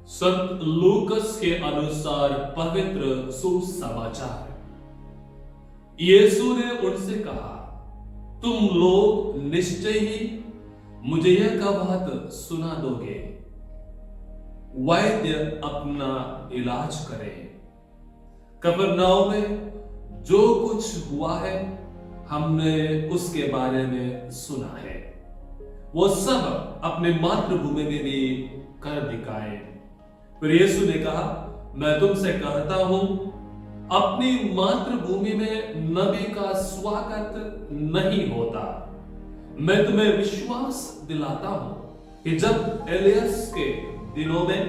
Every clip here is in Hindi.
संत लूकस के अनुसार पवित्र सुसमाचार। यीशु ने उनसे कहा, तुम लोग निश्चय ही मुझे यह कहावत सुना दोगे, वैद्य अपना इलाज करे। कफरनहूम में जो कुछ हुआ है हमने उसके बारे में सुना है, वो सब अपने मातृभूमि में भी कर दिखाए। फिर यीशु ने कहा, मैं तुमसे कहता हूं, अपनी मातृभूमि में नबी का स्वागत नहीं होता। मैं तुम्हें विश्वास दिलाता हूं कि जब एलियस के दिनों में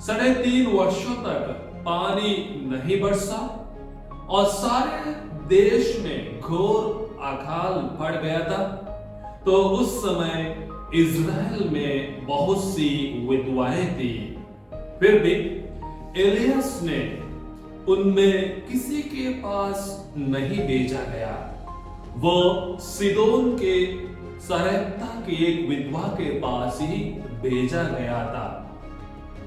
3.5 वर्षों तक पानी नहीं बरसा और सारे देश में घोर अकाल पड़ गया था, तो उस समय इज़राइल में बहुत सी विधवाएं थी। फिर भी एलियस ने उनमें किसी के पास नहीं भेजा गया। वो सीदोन के सरैप्ता की एक विधवा के पास ही भेजा गया था।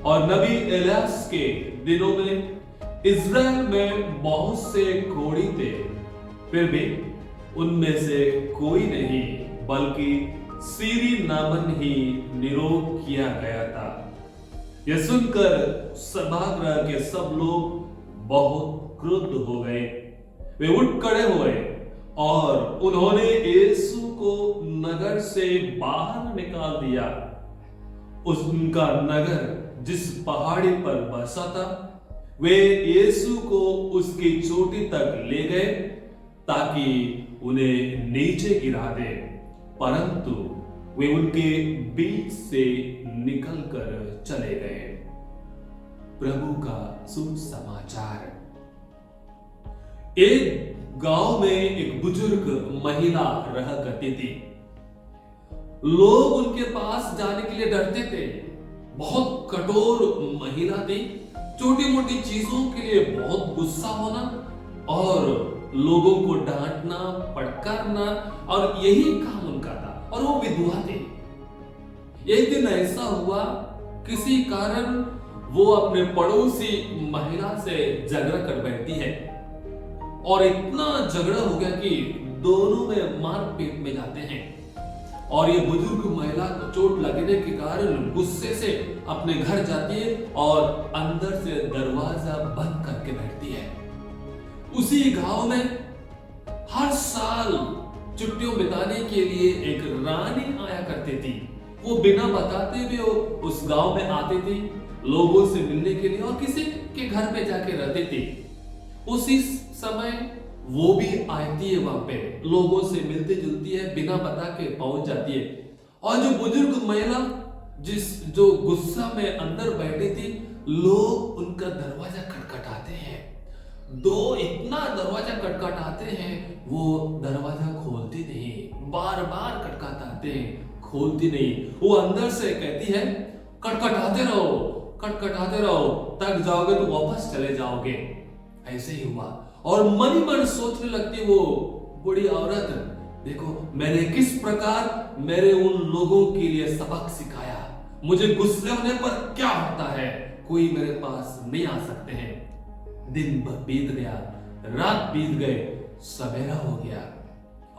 और नबी एलियास के दिनों में इज़राइल में बहुत से कोढ़ी थे, फिर भी उनमें से कोई नहीं बल्कि सीरी नामन ही निरोग किया गया था। यह सुनकर सभागृह के सब लोग बहुत क्रुद्ध हो गए। वे उठ खड़े हुए और उन्होंने यीशु को नगर से बाहर निकाल दिया। उनका नगर जिस पहाड़ी पर बसा था, वे यीशु को उसकी चोटी तक ले गए ताकि उन्हें नीचे गिरा दे, परंतु वे उनके बीच से निकलकर चले गए। प्रभु का सुसमाचार। एक गांव में एक बुजुर्ग महिला रहा करती थी। लोग उनके पास जाने के लिए डरते थे। बहुत कठोर महिला थी। छोटी मोटी चीजों के लिए बहुत गुस्सा होना और लोगों को डांटना, फटकारना, और यही काम उनका था। और वो विधवा थे। एक दिन ऐसा हुआ, किसी कारण वो अपने पड़ोसी महिला से झगड़ा कर बैठती है और इतना झगड़ा हो गया कि दोनों में मारपीट में जाते हैं। और ये बुजुर्ग महिला को चोट लगने के कारण गुस्से से अपने घर जाती है और अंदर से दरवाजा बंद करके बैठती है। उसी गांव में हर साल छुट्टियों बिताने के लिए एक रानी आया करती थी। वो बिना बताते हुए उस गांव में आती थी, लोगों से मिलने के लिए, और किसी के घर पे जाके रहती थी। उसी समय वो भी आती है, वहां पे लोगों से मिलती जुलती है, बिना बता के पहुंच जाती है। और जो बुजुर्ग महिला जो गुस्सा में अंदर बैठी थी, लोग उनका दरवाजा खटखटाते हैं। इतना दरवाजा खटखटाते हैं, वो दरवाजा खोलती नहीं, बार बार खटखटाते हैं, खोलती नहीं। वो अंदर से कहती है, खटखटाते रहो, थक जाओगे तो वापस चले जाओगे। ऐसे ही हुआ। और मन ही मन सोचने लगती वो बूढ़ी औरत, देखो मैंने किस प्रकार मेरे उन लोगों के लिए सबक सिखाया। मुझे गुस्से होने पर क्या होता है, कोई मेरे पास नहीं आ सकते हैं। दिन भर बीत गया, रात बीत गए, सवेरा हो गया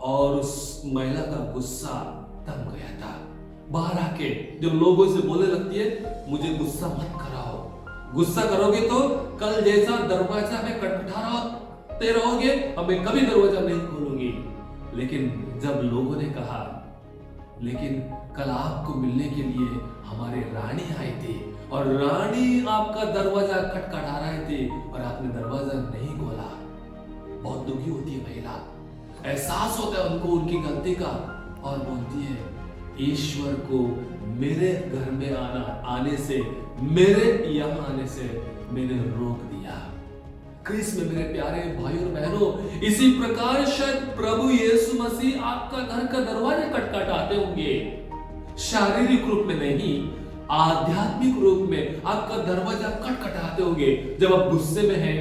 और उस महिला का गुस्सा थम गया था। बाहर आके जब लोगों से बोलने लगती है, मुझे गुस्सा मत कराओ, गुस्सा करोगे तो कल जैसा दरवाजा में खटखटाते रहोगे, अब मैं कभी दरवाजा नहीं खोलूंगी। लेकिन जब लोगों ने कहा, लेकिन कल आपको मिलने के लिए हमारे रानी आई थी और रानी आपका दरवाजा खटखटा रही थी और आपने दरवाजा नहीं खोला, बहुत दुखी होती है महिला। एहसास होता है उनको उनकी गलती का, और बोलती है, ईश्वर को मेरे घर में आने से, मेरे यहाँ आने से मैंने रोक दिया। क्रिस में मेरे प्यारे भाइयों और बहनों, इसी प्रकार शायद प्रभु यीशु मसीह आपका घर का दरवाजा खटखटाते होंगे। शारीरिक रूप में नहीं, आध्यात्मिक रूप में आपका दरवाजा खटखटाते होंगे। जब आप गुस्से में हैं,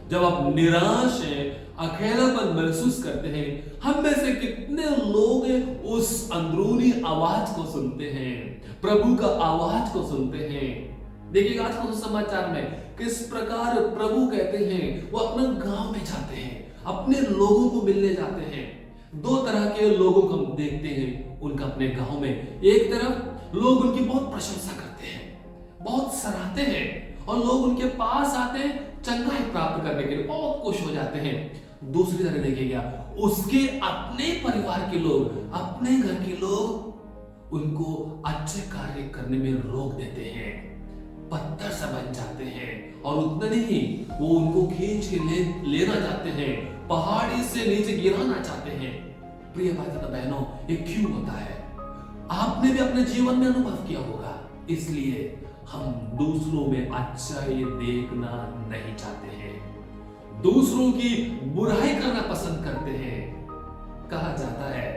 जब आप निराश हैं, अकेलापन महसूस करते हैं। हम में से कितने लोग उस अंदरूनी आवाज को सुनते हैं, प्रभु का आवाज को सुनते हैं, देखिएगा आज के समाचार में किस प्रकार प्रभु कहते हैं वो अपने गांव में जाते हैं, अपने लोगों को मिलने जाते हैं। दो तरह के लोगों को हम देखते हैं उनका अपने गांव में। एक तरफ लोग उनकी बहुत प्रशंसा करते हैं, बहुत सराहते हैं, और लोग उनके पास आते हैं चंगाई प्राप्त करने के लिए, बहुत खुश हो जाते हैं। दूसरी तरह देखिएगा उसके अपने परिवार के लोग, अपने घर के लोग उनको अच्छे कार्य करने में रोक देते हैं, पत्थर सा बन जाते हैं, और उतना नहीं वो उनको खींच के लेना चाहते हैं, पहाड़ी से नीचे गिराना चाहते हैं। प्रिय भाई तथा बहनों, ये क्यों होता है? आपने भी अपने जीवन में अनुभव किया होगा। इसलिए हम दूसरों में अच्छाई देखना नहीं चाहते हैं, दूसरों की बुराई करना पसंद करते हैं। कहा जाता है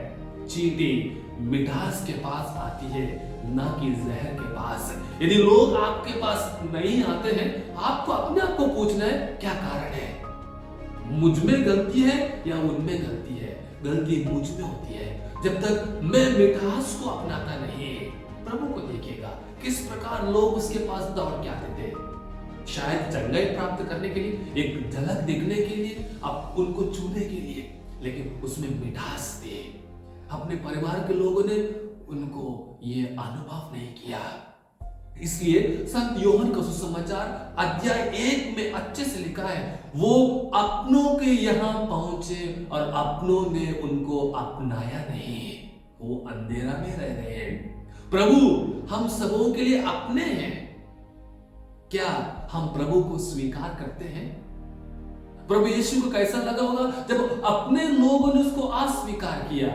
चींटी मिठास के पास आती है, ना कि जहर के पास। यदि लोग आपके पास नहीं आते हैं, आपको अपने आप को पूछना है क्या कारण है? मुझ में गलती है या उनमें गलती है? गलती मुझ में होती है जब तक मैं मिठास को अपनाता नहीं। प्रभु को देखिएगा किस प्रकार लोग उसके पास दौड़ के आते थे, शायद चंगाई प्राप्त करने के लिए, एक झलक दिखने के लिए, अब उनको छूने के लिए, लेकिन उसमें मिठास थी। अपने परिवार के लोगों ने उनको ये अनुभव नहीं किया। इसलिए संत योहन का सुसमाचार अध्याय 1 में अच्छे से लिखा है, वो अपनों के यहां पहुंचे और अपनों ने उनको अपनाया नहीं, वो अंधेरा में रह रहे हैं। प्रभु हम सबों के लिए अपने हैं। क्या हम प्रभु को स्वीकार करते हैं? प्रभु यीशु को कैसा लगा होगा जब अपने लोगों ने उसको अस्वीकार किया।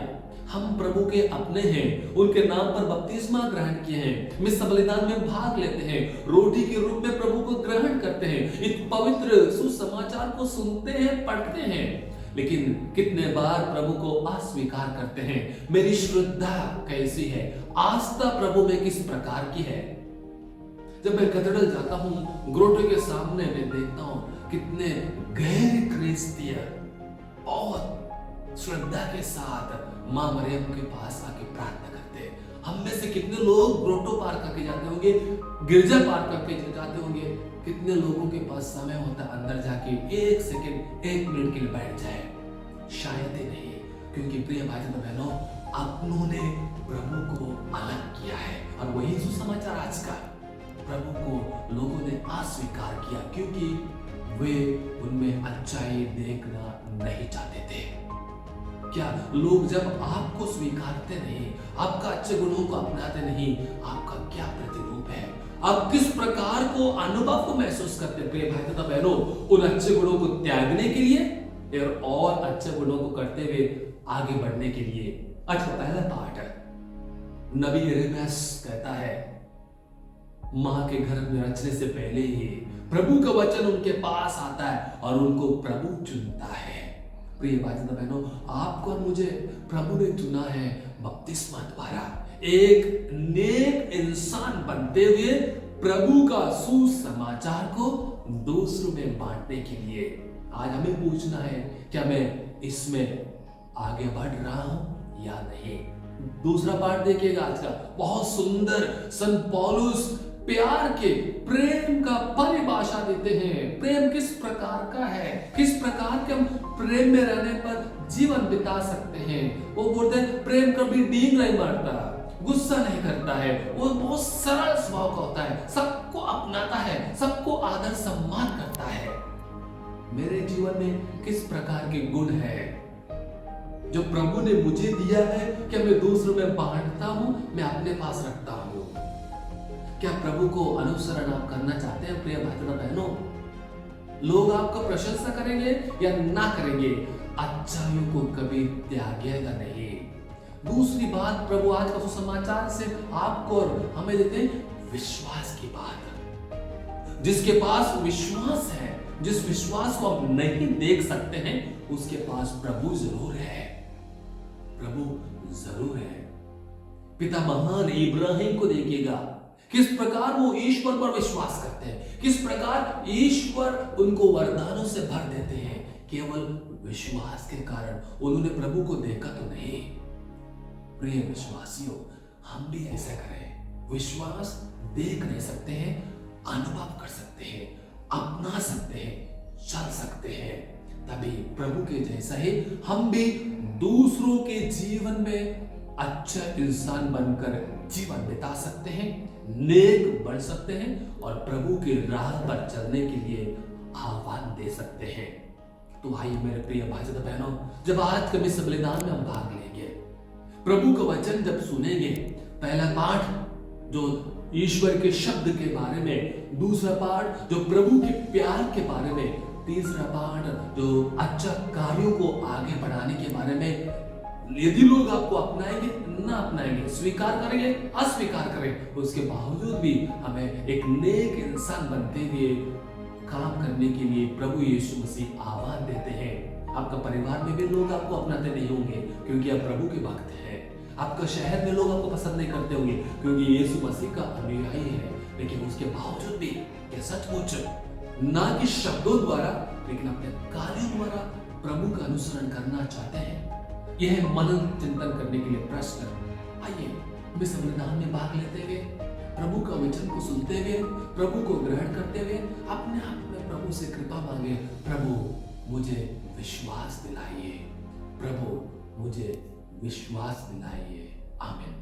हम प्रभु के अपने हैं, उनके नाम पर बपतिस्मा ग्रहण किए हैं, मिस्र बलिदान में भाग लेते हैं, रोटी के रूप में प्रभु को ग्रहण करते हैं, इस पवित्र सुसमाचार को सुनते हैं, पढ़ते हैं, लेकिन कितने बार प्रभु को अस्वीकार करते हैं। मेरी श्रद्धा कैसी है, आस्था प्रभु में किस प्रकार की है? जब मैं कैथेड्रल जाता हूँ, ग्रोटो के सामने मैं देखता हूँ कितने गहरे क्रिस्तीय बहुत श्रद्धा के साथ मां मरियम के पास आके प्रार्थना करते हैं। हम में से कितने लोग ग्रोटो पार करके जाते होंगे, गिरजा पार करके जाते होंगे, कितने लोगों के पास समय होता है अंदर जाके 1 सेकंड 1 मिनट के लिए बैठ जाए? शायद ही नहीं, क्योंकि प्रिय भाई बहनों, अपनों ने प्रभु को अलग किया है। और वही सुसमाचार आज का, प्रभु को लोगों ने अस्वीकार किया क्योंकि वे उनमें अच्छाई देखना नहीं चाहते थे। क्या लोग जब आपको स्वीकारते नहीं, आपका अच्छे गुणों को अपनाते नहीं, आपका क्या प्रतिरूप है? आप किस प्रकार को अनुभव को महसूस करते? प्रिय भाई तथा बहनों, उन अच्छे गुणों को त्यागने के लिए और अच्छे गुणों को करते हुए आगे बढ़ने के लिए। आज का पहला पाठ है, नबी यिर्मयाह कहता है, मां के घर में रचने से पहले ही प्रभु का वचन उनके पास आता है और उनको प्रभु चुनता है। प्रिय भाई बहनों, आपको और मुझे प्रभु ने चुना है बपतिस्मा द्वारा, एक नेक इंसान बनते हुए प्रभु का सुसमाचार को दूसरों में बांटने के लिए। आज हमें पूछना है, क्या मैं इसमें आगे बढ़ रहा हूं या नहीं? दूसरा पाठ देखिएगा आज का, बहुत सुंदर संत पौलुस प्यार के प्रेम का परिभाषा देते हैं। प्रेम किस प्रकार का है, किस प्रकार के हम प्रेम में रहने पर जीवन बिता सकते हैं। वो बोलते हैं प्रेम कभी डींग नहीं मारता, गुस्सा नहीं करता है, वो बहुत सरल स्वभाव का होता है, सबको अपनाता है, सबको आदर सम्मान करता है। मेरे जीवन में किस प्रकार के गुण है जो प्रभु ने मुझे दिया है? क्या मैं दूसरों में बांटता हूं, मैं अपने पास रखता हूं? क्या प्रभु को अनुसरण आप करना चाहते हैं? प्रिय भाई बहनों, लोग आपका प्रशंसा करेंगे या ना करेंगे, अच्छाइयों को कभी त्यागेगा नहीं। दूसरी बात प्रभु आज का सुसमाचार से आपको और हमें देते हैं विश्वास की बात। जिसके पास विश्वास है, जिस विश्वास को आप नहीं देख सकते हैं, उसके पास प्रभु जरूर है, प्रभु जरूर है। पिता महान इब्राहिम को देखिएगा, किस प्रकार वो ईश्वर पर विश्वास करते हैं, किस प्रकार ईश्वर उनको वरदानों से भर देते हैं, केवल विश्वास के कारण। उन्होंने प्रभु को देखा तो नहीं। प्रिय विश्वासियों, हम भी ऐसा करें। विश्वास देख नहीं सकते हैं, अनुभव कर सकते हैं, अपना सकते हैं, चल सकते हैं, तभी प्रभु के जैसा ही हम भी दूसरों के जीवन में अच्छा इंसान बनकर जीवन बिता सकते हैं, नेक बन सकते हैं और प्रभु के राह पर चलने के लिए आह्वान दे सकते हैं। तो आइए मेरे प्रिय भाई बहनों, जब आज के इस बलिदान में हम भाग लेंगे, प्रभु का वचन जब सुनेंगे, पहला पाठ जो ईश्वर के शब्द के बारे में, दूसरा पाठ जो प्रभु के प्यार के बारे में, तीसरा पाठ जो अच्छा कार्यों को आगे बढ़ाने के बारे में, यदि लोग आपको अपनाएंगे ना अपनाएंगे, स्वीकार करेंगे अस्वीकार करें, उसके बावजूद भी हमें एक नेक इंसान बनते हुए काम करने के लिए प्रभु यीशु मसीह आह्वान देते हैं। आपका परिवार में भी लोग आपको अपनाते नहीं होंगे क्योंकि आप प्रभु के भक्त हैं। आपका शहर में लोग आपको पसंद नहीं करते होंगे क्योंकि यीशु मसीह का अनुयायी है, लेकिन उसके बावजूद भी ये सचमुच ना कि शब्दों द्वारा लेकिन अपने कार्यों द्वारा प्रभु का अनुसरण करना चाहते हैं। यह मनन चिंतन करने के लिए प्रश्न। आइए हम इस बलिदान में भाग लेते हुए, प्रभु का वचन को सुनते हुए, प्रभु को ग्रहण करते हुए अपने आप में प्रभु से कृपा मांगे, प्रभु मुझे विश्वास दिलाइए, प्रभु मुझे विश्वास दिलाइए। आमीन।